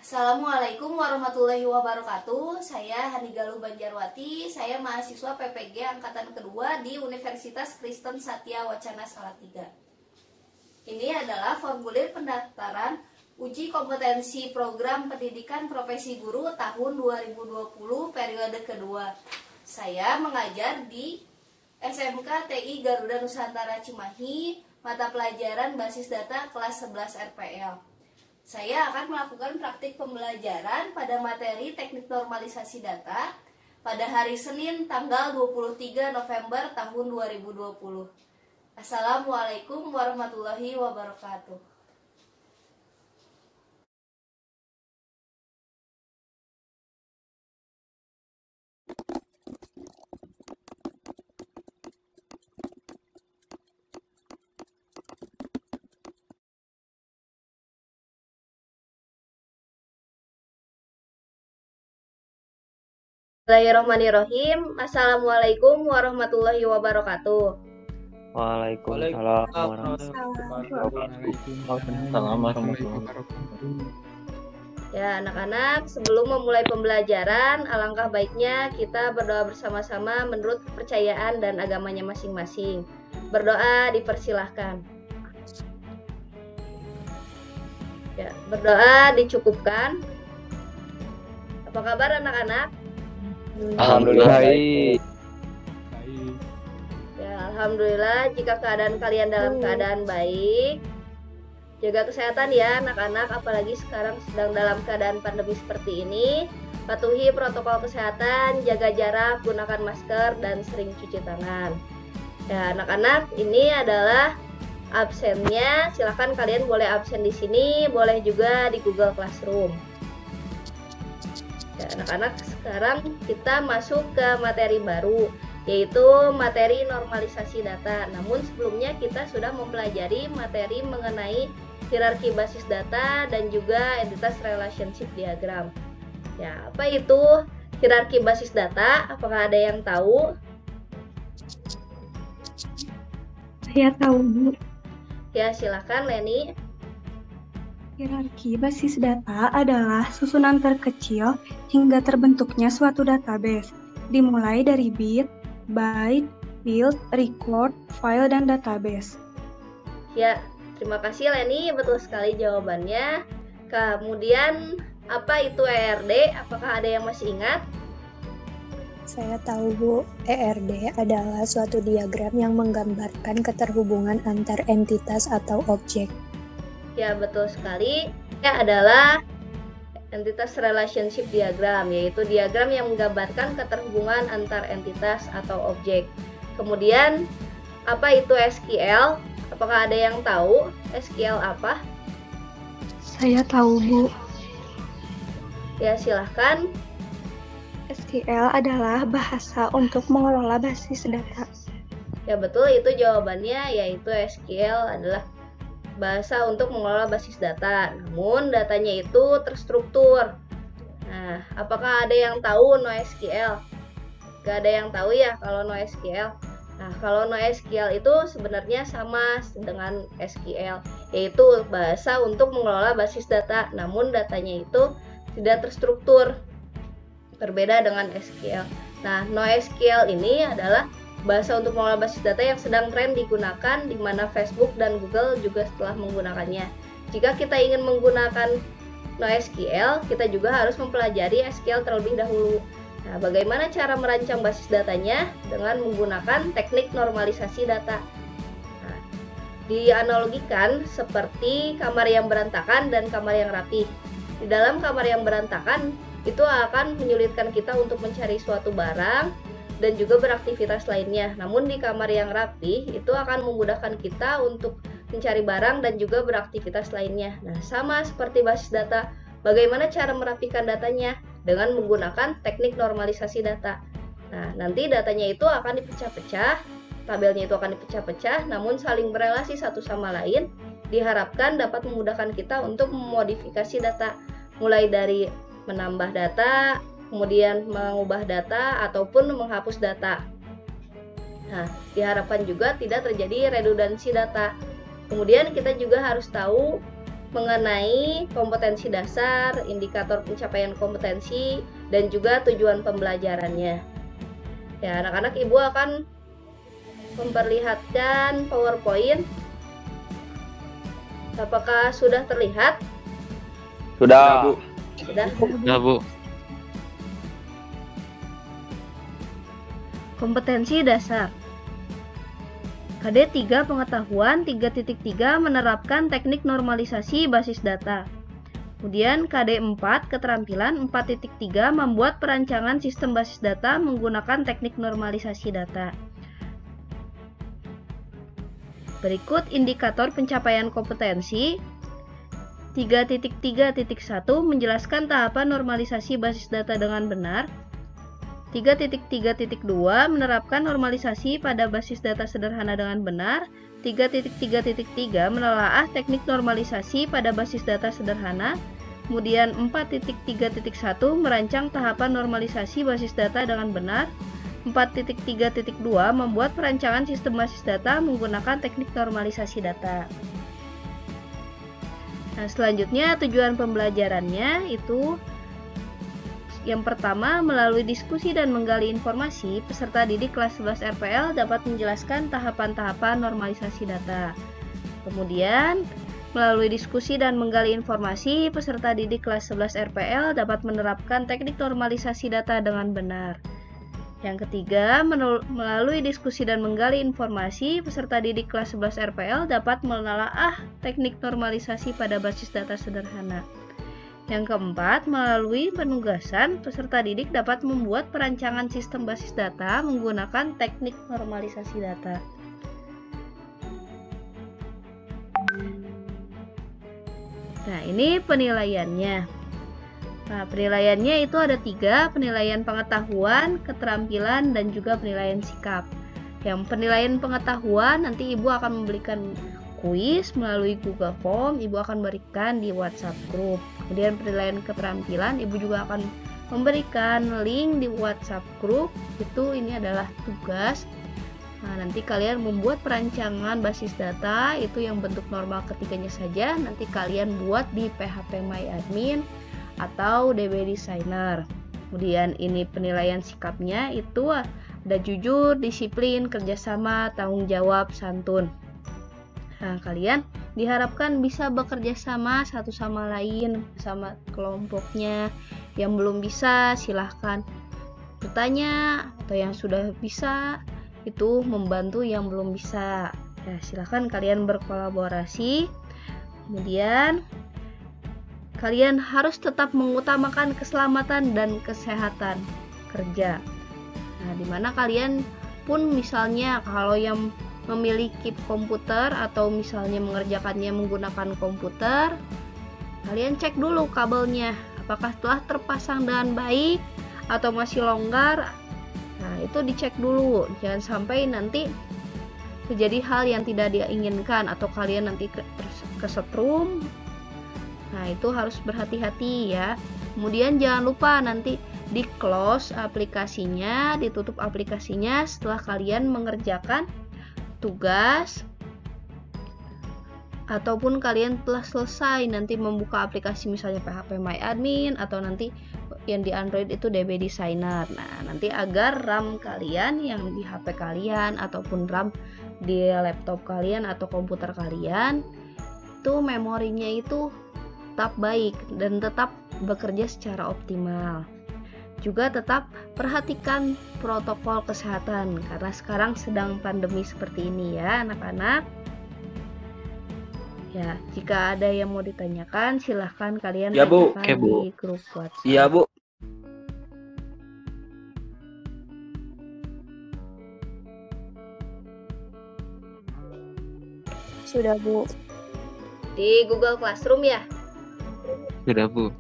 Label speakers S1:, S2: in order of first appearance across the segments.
S1: Assalamualaikum warahmatullahi wabarakatuh. Saya Hani Galuh Banjarwati. Saya mahasiswa PPG angkatan kedua di Universitas Kristen Satya Wacana Salatiga. Ini adalah formulir pendaftaran uji kompetensi program pendidikan profesi guru tahun 2020 periode kedua. Saya mengajar di SMK TI Garuda Nusantara Cimahi, mata pelajaran basis data kelas 11 RPL. Saya akan melakukan praktik pembelajaran pada materi teknik normalisasi data pada hari Senin tanggal 23 November tahun 2020. Assalamualaikum warahmatullahi wabarakatuh. Bismillahirrahmanirrahim. Assalamualaikum warahmatullahi wabarakatuh.
S2: Waalaikumsalam warahmatullahi wabarakatuh.
S1: Ya, anak-anak, sebelum memulai pembelajaran, alangkah baiknya kita berdoa bersama-sama menurut kepercayaan dan agamanya masing-masing. Berdoa dipersilahkan. Ya, berdoa dicukupkan. Apa kabar anak-anak?
S2: Alhamdulillah baik.
S1: Ya, alhamdulillah jika keadaan kalian dalam keadaan baik. Jaga kesehatan ya anak-anak, apalagi sekarang sedang dalam keadaan pandemi seperti ini. Patuhi protokol kesehatan, jaga jarak, gunakan masker, dan sering cuci tangan. Ya anak-anak, ini adalah absennya. Silahkan kalian boleh absen di sini, boleh juga di Google Classroom. Ya, anak-anak, sekarang kita masuk ke materi baru, yaitu materi normalisasi data. Namun sebelumnya kita sudah mempelajari materi mengenai hierarki basis data dan juga entitas relationship diagram. Ya, apa itu hierarki basis data? Apakah ada yang tahu?
S3: Saya tahu, Bu.
S1: Ya, silakan Leni.
S3: Hierarki basis data adalah susunan terkecil hingga terbentuknya suatu database, dimulai dari bit, byte, field, record, file, dan database.
S1: Ya, terima kasih Leni, betul sekali jawabannya. Kemudian, apa itu ERD? Apakah ada yang masih ingat?
S4: Saya tahu, Bu. ERD adalah suatu diagram yang menggambarkan keterhubungan antar entitas atau objek.
S1: Ya, betul sekali. Ya, adalah entitas relationship diagram, yaitu diagram yang menggambarkan keterhubungan antar entitas atau objek. Kemudian, apa itu SQL? Apakah ada yang tahu SQL apa?
S3: Saya tahu, Bu.
S1: Ya, silahkan.
S3: SQL adalah bahasa untuk mengelola basis data.
S1: Ya, betul, itu jawabannya, yaitu SQL adalah bahasa untuk mengelola basis data, namun datanya itu terstruktur. Nah, apakah ada yang tahu NoSQL? Gak ada yang tahu ya kalau NoSQL. Nah, kalau NoSQL itu sebenarnya sama dengan SQL, yaitu bahasa untuk mengelola basis data, namun datanya itu tidak terstruktur. Berbeda dengan SQL. Nah, NoSQL ini adalah bahasa untuk mengelola basis data yang sedang tren digunakan, di mana Facebook dan Google juga setelah menggunakannya. Jika kita ingin menggunakan NoSQL, kita juga harus mempelajari SQL terlebih dahulu. Nah, bagaimana cara merancang basis datanya? Dengan menggunakan teknik normalisasi data. Nah, dianalogikan seperti kamar yang berantakan dan kamar yang rapi. Di dalam kamar yang berantakan, itu akan menyulitkan kita untuk mencari suatu barang dan juga beraktivitas lainnya. Namun di kamar yang rapi itu akan memudahkan kita untuk mencari barang dan juga beraktivitas lainnya. Nah, sama seperti basis data, bagaimana cara merapikan datanya? Dengan menggunakan teknik normalisasi data. Nah, nanti datanya itu akan dipecah-pecah, tabelnya itu akan dipecah-pecah, namun saling berelasi satu sama lain, diharapkan dapat memudahkan kita untuk memodifikasi data, mulai dari menambah data, kemudian mengubah data ataupun menghapus data. Nah, diharapkan juga tidak terjadi redundansi data. Kemudian kita juga harus tahu mengenai kompetensi dasar, indikator pencapaian kompetensi, dan juga tujuan pembelajarannya. Ya, anak-anak, Ibu akan memperlihatkan PowerPoint. Apakah sudah terlihat?
S2: Sudah, Bu.
S1: Sudah.
S2: Sudah, Bu.
S1: Kompetensi dasar. KD 3 pengetahuan 3.3 menerapkan teknik normalisasi basis data. Kemudian KD 4 keterampilan 4.3 membuat perancangan sistem basis data menggunakan teknik normalisasi data. Berikut indikator pencapaian kompetensi. 3.3.1 menjelaskan tahapan normalisasi basis data dengan benar. 3.3.2 menerapkan normalisasi pada basis data sederhana dengan benar. 3.3.3 menelaah teknik normalisasi pada basis data sederhana. Kemudian 4.3.1 merancang tahapan normalisasi basis data dengan benar. 4.3.2 membuat perancangan sistem basis data menggunakan teknik normalisasi data. Nah, selanjutnya tujuan pembelajarannya itu yang pertama, melalui diskusi dan menggali informasi, peserta didik kelas 11 RPL dapat menjelaskan tahapan-tahapan normalisasi data. Kemudian, melalui diskusi dan menggali informasi, peserta didik kelas 11 RPL dapat menerapkan teknik normalisasi data dengan benar. Yang ketiga, melalui diskusi dan menggali informasi, peserta didik kelas 11 RPL dapat menelaah teknik normalisasi pada basis data sederhana. Yang keempat, melalui penugasan, peserta didik dapat membuat perancangan sistem basis data menggunakan teknik normalisasi data. Nah, ini penilaiannya. Nah, penilaiannya itu ada 3, penilaian pengetahuan, keterampilan, dan juga penilaian sikap. Yang penilaian pengetahuan, nanti Ibu akan memberikan kuis melalui Google Form, Ibu akan berikan di WhatsApp group. Kemudian penilaian keterampilan, Ibu juga akan memberikan link di WhatsApp group. Itu ini adalah tugas. Nah, nanti kalian membuat perancangan basis data, itu yang bentuk normal ketiganya saja. Nanti kalian buat di PHP My Admin atau DB Designer. Kemudian ini penilaian sikapnya itu ada jujur, disiplin, kerjasama, tanggung jawab, santun. Nah, kalian diharapkan bisa bekerja sama satu sama lain, sama kelompoknya. Yang belum bisa, silahkan bertanya, atau yang sudah bisa, itu membantu yang belum bisa. Ya, silahkan kalian berkolaborasi. Kemudian, kalian harus tetap mengutamakan keselamatan dan kesehatan kerja. Nah, dimana kalian pun misalnya kalau yang memiliki komputer atau misalnya mengerjakannya menggunakan komputer, kalian cek dulu kabelnya apakah telah terpasang dengan baik atau masih longgar. Nah, itu dicek dulu, jangan sampai nanti terjadi hal yang tidak diinginkan atau kalian nanti kesetrum. Nah, itu harus berhati-hati ya. Kemudian jangan lupa nanti di close aplikasinya, ditutup aplikasinya setelah kalian mengerjakan tugas ataupun kalian telah selesai nanti membuka aplikasi misalnya PHP My Admin atau nanti yang di Android itu DB Designer. Nah, nanti agar RAM kalian yang di HP kalian ataupun RAM di laptop kalian atau komputer kalian itu memorinya itu tetap baik dan tetap bekerja secara optimal. Juga tetap perhatikan protokol kesehatan karena sekarang sedang pandemi seperti ini ya anak-anak. Ya, jika ada yang mau ditanyakan silahkan kalian
S2: ya, Bu.
S1: tanyakan
S2: Bu.
S1: di grup WhatsApp.
S2: Iya, Bu.
S4: Sudah, Bu.
S1: Di Google Classroom ya.
S2: Sudah, Bu.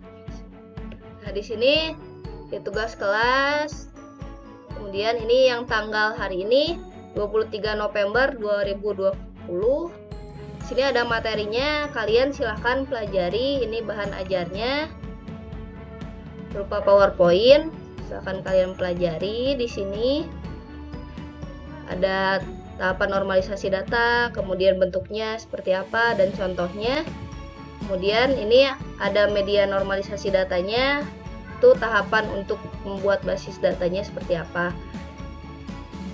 S1: Nah, di sini di tugas kelas. Kemudian ini yang tanggal hari ini 23 November 2020. Sini ada materinya, kalian silahkan pelajari. Ini bahan ajarnya berupa PowerPoint. Silahkan kalian pelajari. Di sini ada tahapan normalisasi data, kemudian bentuknya seperti apa dan contohnya. Kemudian ini ada media normalisasi datanya, itu tahapan untuk membuat basis datanya seperti apa.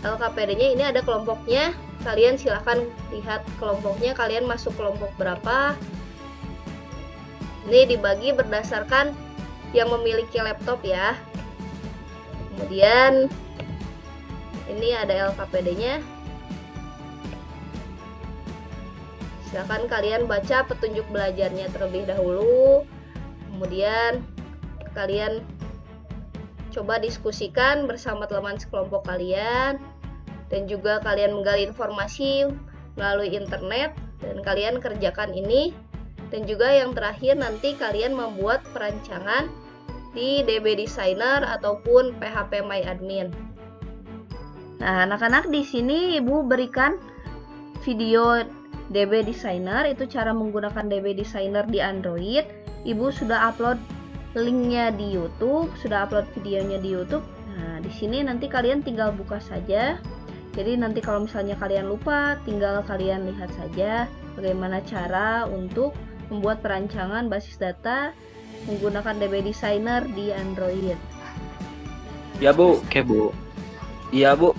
S1: LKPD-nya ini ada kelompoknya, kalian silahkan lihat kelompoknya, kalian masuk kelompok berapa. Ini dibagi berdasarkan yang memiliki laptop ya. Kemudian ini ada LKPD-nya. Silahkan kalian baca petunjuk belajarnya terlebih dahulu. Kemudian kalian coba diskusikan bersama teman sekelompok kalian. Dan juga kalian menggali informasi melalui internet. Dan kalian kerjakan ini. Dan juga yang terakhir nanti kalian membuat perancangan di DB Designer ataupun PHP MyAdmin. Nah, anak-anak di sini Ibu berikan video DB Designer, itu cara menggunakan DB Designer di Android. Ibu sudah upload linknya di YouTube, sudah upload videonya di YouTube. Nah, di sini nanti kalian tinggal buka saja. Jadi nanti kalau misalnya kalian lupa, tinggal kalian lihat saja bagaimana cara untuk membuat perancangan basis data menggunakan DB Designer di Android.
S2: Ya Bu. Oke Bu. Iya Bu.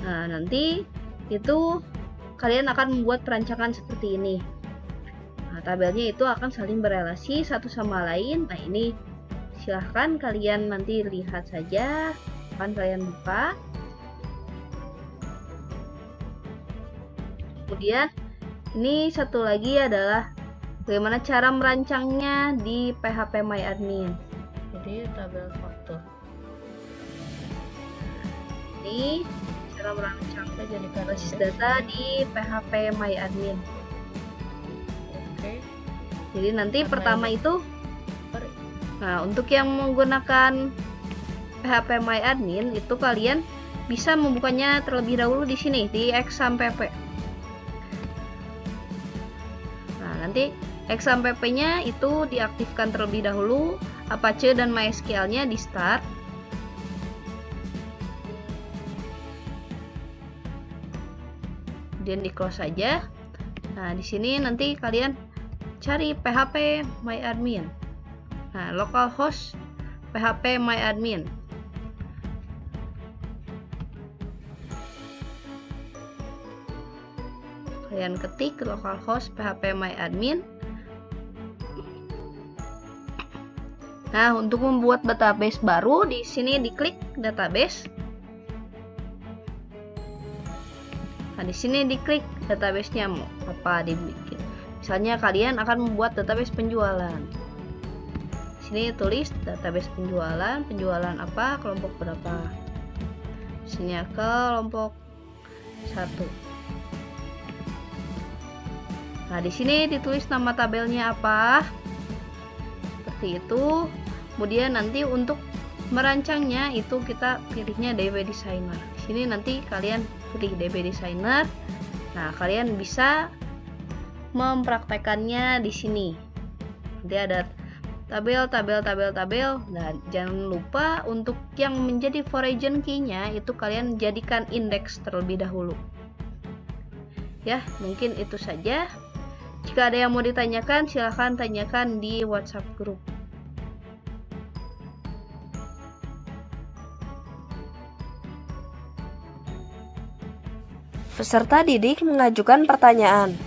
S1: Nah, nanti itu kalian akan membuat perancangan seperti ini. Nah, tabelnya itu akan saling berelasi satu sama lain. Nah, ini silahkan kalian nanti lihat saja, akan kalian buka. Kemudian ini satu lagi adalah bagaimana cara merancangnya di PHP MyAdmin. Jadi tabel faktor. Ini cara merancang basis data di PHP MyAdmin. Oke. Jadi nanti pertama itu, nah untuk yang menggunakan PHP MyAdmin itu kalian bisa membukanya terlebih dahulu di sini di exampp. Nah nanti exampp-nya itu diaktifkan terlebih dahulu, Apache dan MySQL-nya di start. Kemudian di close saja. Nah, di sini nanti kalian cari PHP MyAdmin. Nah, localhost PHP MyAdmin. Kalian ketik localhost PHP MyAdmin. Nah, untuk membuat database baru di sini diklik database. Nah, di sini diklik database-nya mau apa dibikin. Misalnya kalian akan membuat database penjualan. Di sini tulis database penjualan, penjualan apa, kelompok berapa. Di sini kelompok 1. Nah, di sini ditulis nama tabelnya apa. Seperti itu. Kemudian nanti untuk merancangnya itu kita pilihnya DB Designer. Di sini nanti kalian pilih DB Designer. Nah, kalian bisa mempraktekannya di sini. Nanti ada tabel. Dan jangan lupa untuk yang menjadi foreign key-nya itu kalian jadikan indeks terlebih dahulu. Ya, mungkin itu saja. Jika ada yang mau ditanyakan, silahkan tanyakan di WhatsApp group.
S5: Peserta didik mengajukan pertanyaan.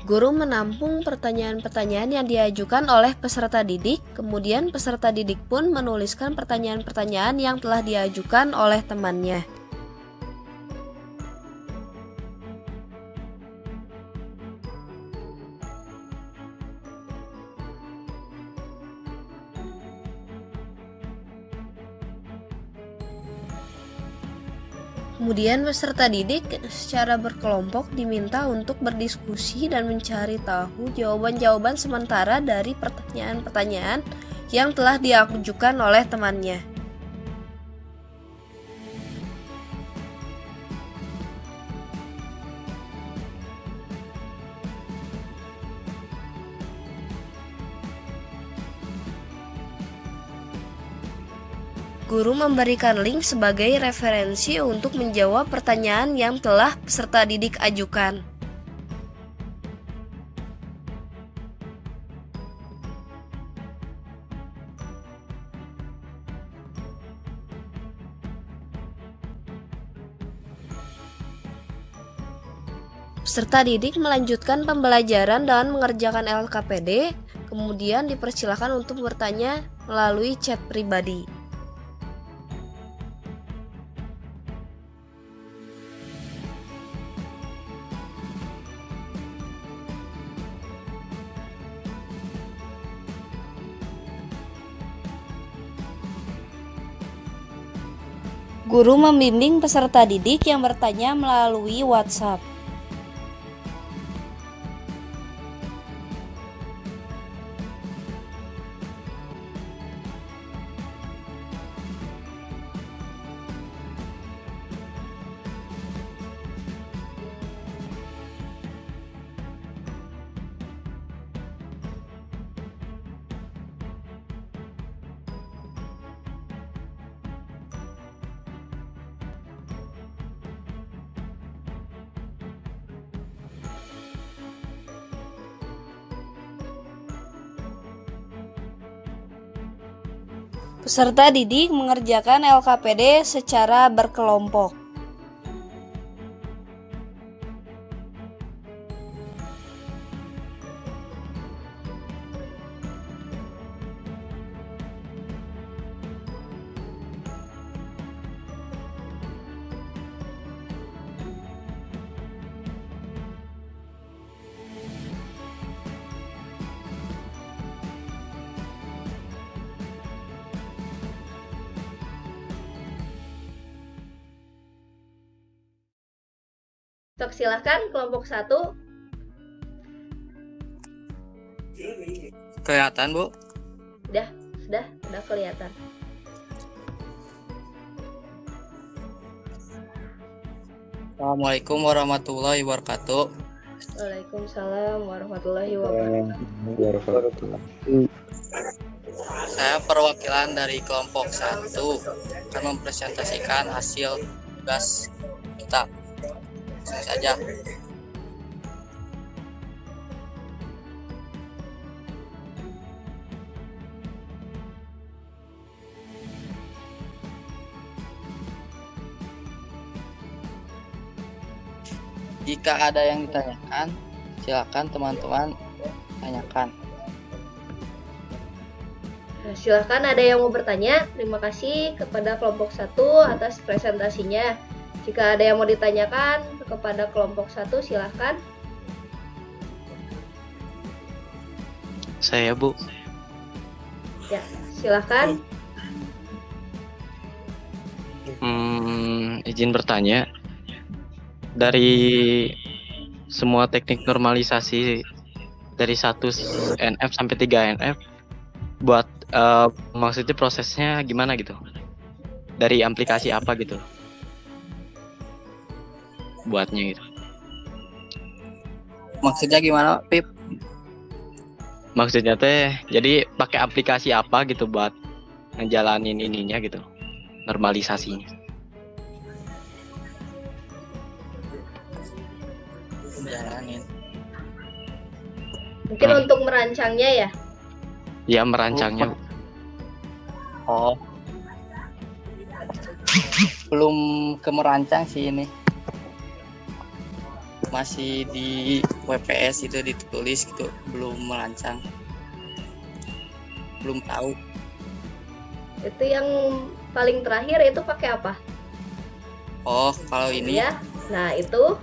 S5: Guru menampung pertanyaan-pertanyaan yang diajukan oleh peserta didik, kemudian peserta didik pun menuliskan pertanyaan-pertanyaan yang telah diajukan oleh temannya. Kemudian peserta didik secara berkelompok diminta untuk berdiskusi dan mencari tahu jawaban-jawaban sementara dari pertanyaan-pertanyaan yang telah diajukan oleh temannya. Guru memberikan link sebagai referensi untuk menjawab pertanyaan yang telah peserta didik ajukan. Peserta didik melanjutkan pembelajaran dengan mengerjakan LKPD, kemudian dipersilakan untuk bertanya melalui chat pribadi. Guru membimbing peserta didik yang bertanya melalui WhatsApp. Peserta didik mengerjakan LKPD secara berkelompok.
S1: Sok, silahkan kelompok 1.
S2: Kelihatan, Bu?
S1: Sudah kelihatan.
S2: Assalamualaikum warahmatullahi wabarakatuh.
S1: Waalaikumsalam warahmatullahi wabarakatuh.
S2: Saya perwakilan dari kelompok 1 akan mempresentasikan hasil tugas kita. Langsung saja. Jika ada yang ditanyakan, silakan teman-teman tanyakan.
S1: Nah, silakan ada yang mau bertanya. Terima kasih kepada kelompok 1 atas presentasinya. Jika ada yang mau ditanyakan kepada kelompok 1, silakan.
S2: Saya, Bu.
S1: Ya, silakan.
S2: Izin bertanya. Dari semua teknik normalisasi dari 1 NF sampai 3 NF, buat maksudnya prosesnya gimana gitu? Dari aplikasi apa gitu? Buatnya gitu. Maksudnya gimana, Pip? Maksudnya teh, jadi pakai aplikasi apa gitu buat ngejalanin ininya gitu, normalisasinya. Jalanin.
S1: Mungkin untuk merancangnya ya?
S2: Ya, merancangnya. Oh. Belum ke merancang sih ini. Masih di WPS itu ditulis gitu, belum merancang. Belum tahu.
S1: Itu yang paling terakhir itu pakai apa?
S2: Oh, kalau ini
S1: ya. Nah, itu.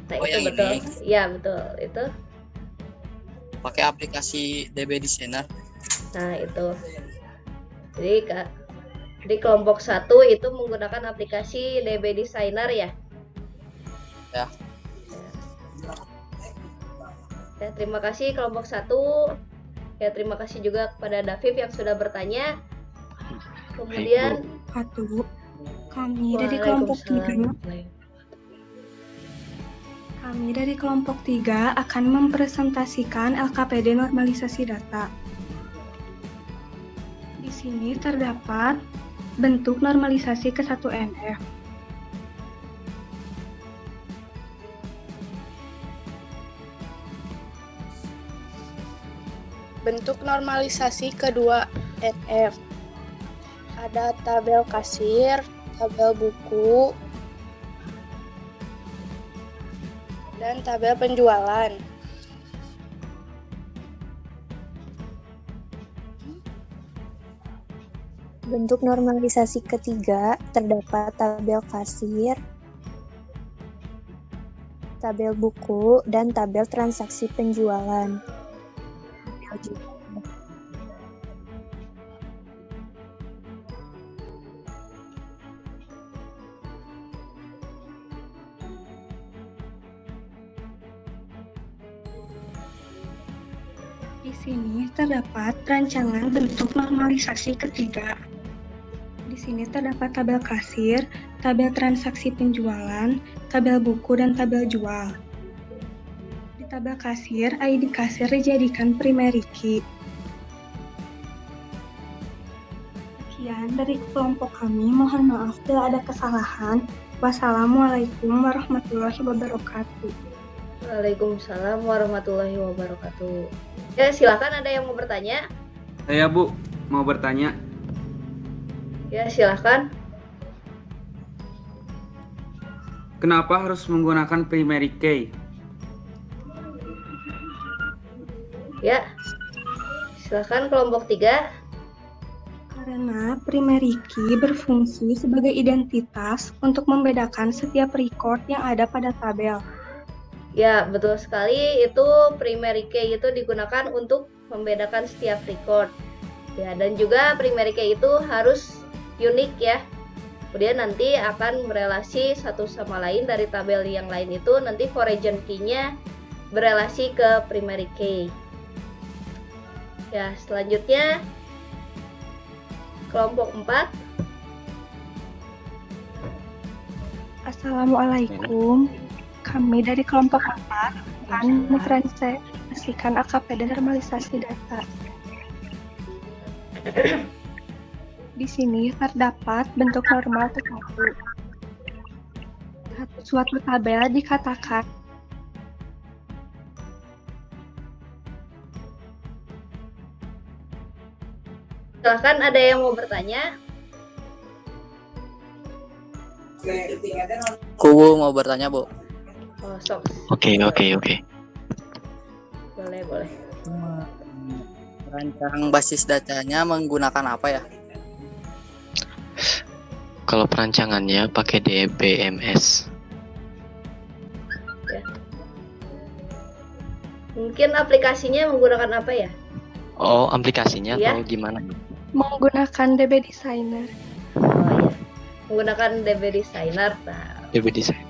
S1: Nah,
S2: itu
S1: yang betul. Iya, betul. Itu
S2: pakai aplikasi DB Designer.
S1: Nah, itu. Jadi Di kelompok 1 itu menggunakan aplikasi DB Designer ya?
S2: Ya.
S1: Ya, terima kasih kelompok 1. Ya, terima kasih juga kepada David yang sudah bertanya. Kemudian
S3: Satu, kami dari kelompok 3 akan mempresentasikan LKPD normalisasi data. Di sini terdapat bentuk normalisasi ke 1 NF.
S6: Bentuk normalisasi kedua NF. Ada tabel kasir, tabel buku, dan tabel penjualan.
S4: Bentuk normalisasi ketiga terdapat tabel kasir, tabel buku, dan tabel transaksi penjualan.
S3: Di sini terdapat rancangan bentuk normalisasi ketiga. Di sini terdapat tabel kasir, tabel transaksi penjualan, tabel buku, dan tabel jual. Di tabel kasir, ID kasir dijadikan primary key. Sekian dari kelompok kami, mohon maaf bila ada kesalahan. Wassalamualaikum warahmatullahi wabarakatuh.
S1: Waalaikumsalam warahmatullahi wabarakatuh. Ya, silakan, ada yang mau bertanya?
S7: Saya Bu, mau bertanya.
S1: Ya, silakan.
S7: Kenapa harus menggunakan primary key?
S1: Ya, silakan kelompok 3.
S3: Karena primary key berfungsi sebagai identitas untuk membedakan setiap record yang ada pada tabel.
S1: Ya, betul sekali. Itu primary key itu digunakan untuk membedakan setiap record. Ya, dan juga primary key itu harus unik ya. Kemudian nanti akan berelasi satu sama lain dari tabel yang lain itu. Nanti foreign key-nya berelasi ke primary key. Ya, selanjutnya kelompok 4.
S3: Assalamualaikum. Kami dari kelompok 4 akan mempresentasikan LKPD normalisasi data. Di sini terdapat bentuk normal tertentu. Suatu tabel dikatakan
S1: Silahkan, ada yang mau bertanya?
S8: Kubu mau bertanya, Bu.
S1: Oh, sok.
S2: Oke.
S1: Boleh.
S8: Rancang basis datanya menggunakan apa ya?
S2: Kalau perancangannya pakai DBMS.
S1: Ya. Mungkin aplikasinya menggunakan apa ya?
S2: Oh, aplikasinya
S1: Iya.
S2: atau gimana?
S3: menggunakan DB Designer.
S1: Oh, ya. Menggunakan DB Designer. Nah,
S2: DB Design.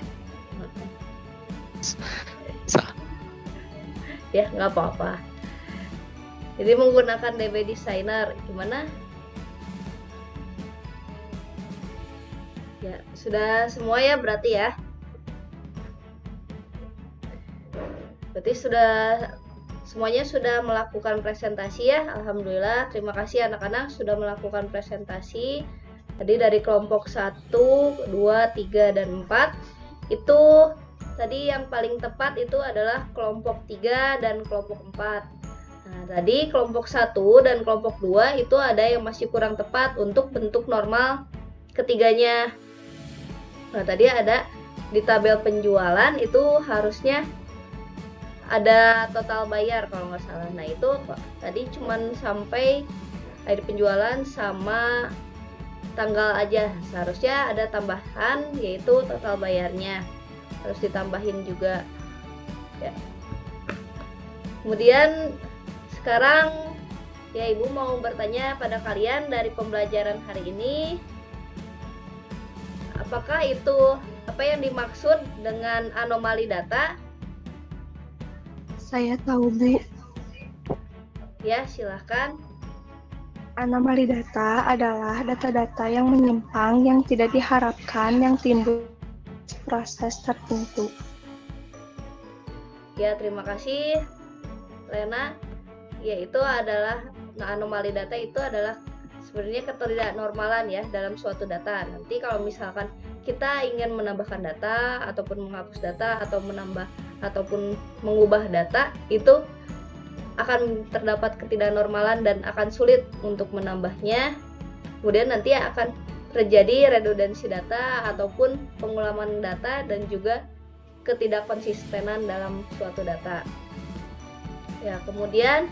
S2: Salah.
S1: ya nggak apa-apa. Jadi menggunakan DB Designer gimana? Ya, sudah semua ya berarti ya. Berarti semuanya sudah melakukan presentasi ya. Alhamdulillah, terima kasih anak-anak sudah melakukan presentasi. Tadi dari kelompok 1, 2, 3, dan 4. Itu tadi yang paling tepat itu adalah kelompok 3 dan kelompok 4. Nah, tadi kelompok 1 dan kelompok 2 itu ada yang masih kurang tepat untuk bentuk normal ketiganya. Nah, tadi ada di tabel penjualan itu harusnya ada total bayar kalau nggak salah. Nah, itu tadi cuman sampai hari penjualan sama tanggal aja. Seharusnya ada tambahan yaitu total bayarnya. Harus ditambahin juga. Ya. Kemudian sekarang Ya, Ibu mau bertanya pada kalian dari pembelajaran hari ini, apakah itu apa yang dimaksud dengan anomali data?
S3: Saya tahu, Bu.
S1: Ya, silahkan.
S3: Anomali data adalah data-data yang menyimpang yang tidak diharapkan yang timbul proses tertentu.
S1: Ya, terima kasih, Lena. Yaitu adalah anomali data itu adalah sebenarnya ketidaknormalan ya dalam suatu data. Nanti kalau misalkan kita ingin menambahkan data ataupun menghapus data atau menambah ataupun mengubah data, itu akan terdapat ketidaknormalan dan akan sulit untuk menambahnya. Kemudian nanti akan terjadi redundansi data ataupun pengulangan data dan juga ketidakkonsistenan dalam suatu data. Ya, kemudian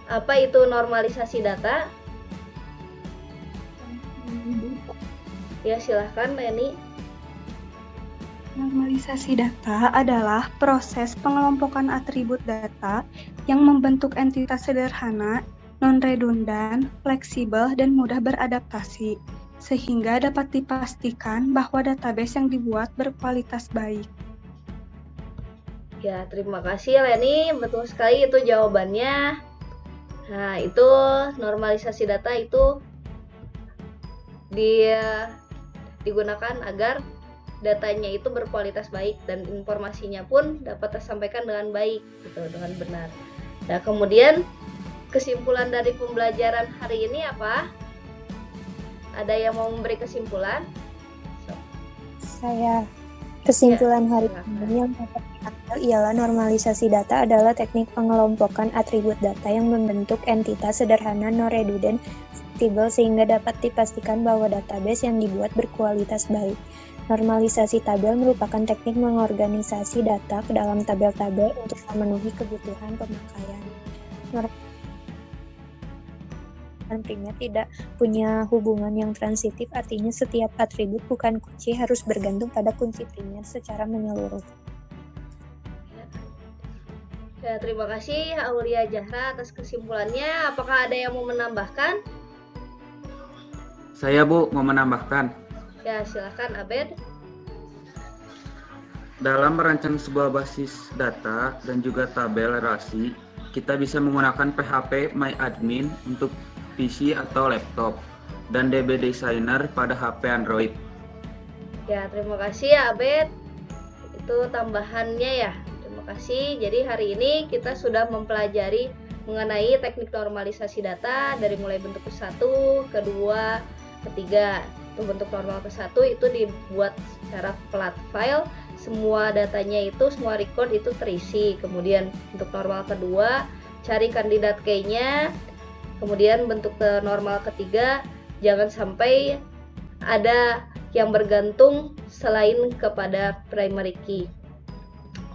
S1: apa itu normalisasi data? Ya, silahkan Leni.
S3: Normalisasi data adalah proses pengelompokan atribut data yang membentuk entitas sederhana, non-redundan, fleksibel, dan mudah beradaptasi, sehingga dapat dipastikan bahwa database yang dibuat berkualitas baik.
S1: Ya, terima kasih Leni, betul sekali itu jawabannya. Nah, itu normalisasi data itu digunakan agar datanya itu berkualitas baik dan informasinya pun dapat tersampaikan dengan baik, gitu, dengan benar. Nah, kemudian kesimpulan dari pembelajaran hari ini apa? Ada yang mau memberi kesimpulan?
S4: Saya kesimpulan hari ini yang dapat diambil ialah normalisasi data adalah teknik pengelompokan atribut data yang membentuk entitas sederhana non-redundant fleksibel sehingga dapat dipastikan bahwa database yang dibuat berkualitas baik. Normalisasi tabel merupakan teknik mengorganisasi data ke dalam tabel-tabel untuk memenuhi kebutuhan pemakaian. Primer tidak punya hubungan yang transitif, artinya setiap atribut bukan kunci harus bergantung pada kunci primer secara menyeluruh.
S1: Ya, terima kasih Aulia Zahra atas kesimpulannya. Apakah ada yang mau menambahkan?
S7: Saya, Bu, mau menambahkan.
S1: Ya, silakan Abed.
S7: Dalam merancang sebuah basis data dan juga tabel relasi, kita bisa menggunakan PHP MyAdmin untuk PC atau laptop dan DB Designer pada HP Android.
S1: Ya, terima kasih ya Abed. Itu tambahannya ya. Terima kasih. Jadi hari ini kita sudah mempelajari mengenai teknik normalisasi data dari mulai bentuk ke-1, kedua, ketiga. Untuk bentuk normal ke-1 itu dibuat secara flat file, semua datanya itu, semua record itu terisi. Kemudian bentuk normal kedua, cari kandidat key-nya. Kemudian bentuk normal ketiga, jangan sampai ada yang bergantung selain kepada primary key.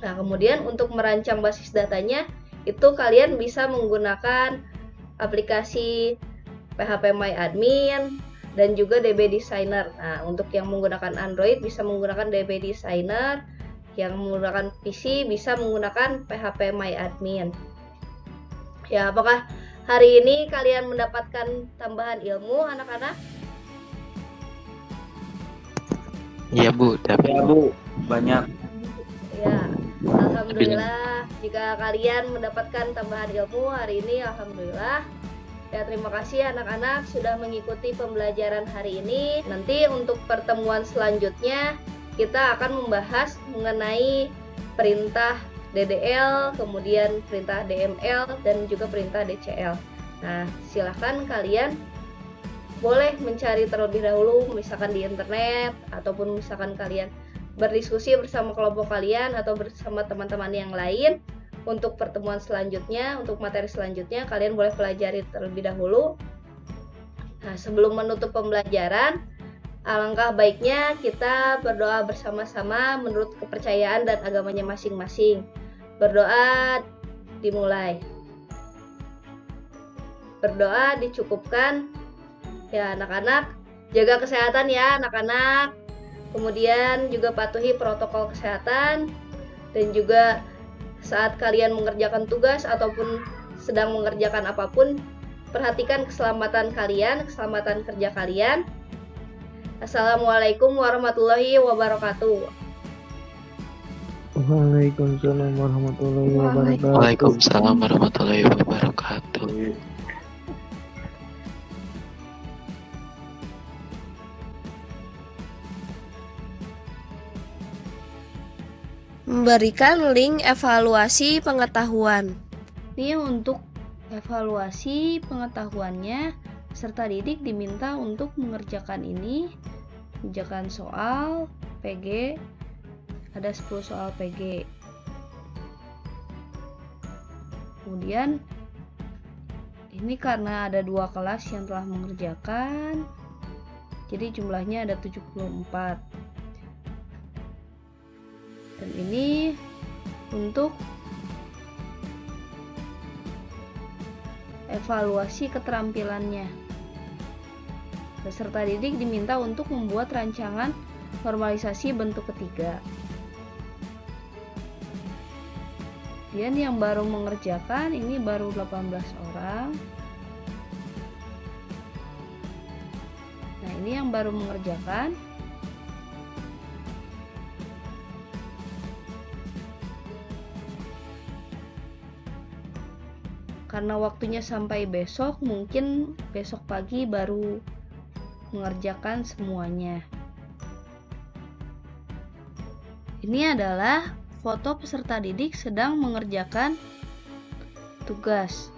S1: Nah, kemudian untuk merancang basis datanya, itu kalian bisa menggunakan aplikasi PHP MyAdmin dan juga DB Designer. Nah, untuk yang menggunakan Android bisa menggunakan DB Designer, yang menggunakan PC bisa menggunakan PHP MyAdmin. Ya, apakah hari ini kalian mendapatkan tambahan ilmu, anak-anak?
S2: Iya, Bu.
S7: Ya, Bu, banyak.
S1: Ya, alhamdulillah jika kalian mendapatkan tambahan ilmu hari ini, alhamdulillah. Ya, terima kasih anak-anak sudah mengikuti pembelajaran hari ini. Nanti untuk pertemuan selanjutnya kita akan membahas mengenai perintah DDL, kemudian perintah DML, dan juga perintah DCL. Nah, silahkan kalian boleh mencari terlebih dahulu, misalkan di internet, ataupun misalkan kalian berdiskusi bersama kelompok kalian atau bersama teman-teman yang lain. Untuk pertemuan selanjutnya, untuk materi selanjutnya, kalian boleh pelajari terlebih dahulu. Nah, sebelum menutup pembelajaran, alangkah baiknya kita berdoa bersama-sama menurut kepercayaan dan agamanya masing-masing. Berdoa dimulai. Berdoa dicukupkan. Ya, anak-anak, jaga kesehatan ya anak-anak. Kemudian juga patuhi protokol kesehatan, dan juga saat kalian mengerjakan tugas ataupun sedang mengerjakan apapun, perhatikan keselamatan kalian, keselamatan kerja kalian. Assalamualaikum warahmatullahi wabarakatuh.
S9: Waalaikumsalam warahmatullahi wabarakatuh.
S2: Waalaikumsalam warahmatullahi wabarakatuh.
S5: Memberikan link evaluasi pengetahuan.
S1: Ini untuk evaluasi pengetahuannya, peserta didik diminta untuk mengerjakan ini, mengerjakan soal PG, ada 10 soal PG. Kemudian ini karena ada 2 kelas yang telah mengerjakan, jadi jumlahnya ada 74. Dan ini untuk evaluasi keterampilannya. Peserta didik diminta untuk membuat rancangan normalisasi bentuk ketiga. Kemudian yang baru mengerjakan ini baru 18 orang. Nah, ini yang baru mengerjakan. Karena waktunya sampai besok, mungkin besok pagi baru mengerjakan semuanya. Ini adalah foto peserta didik sedang mengerjakan tugas.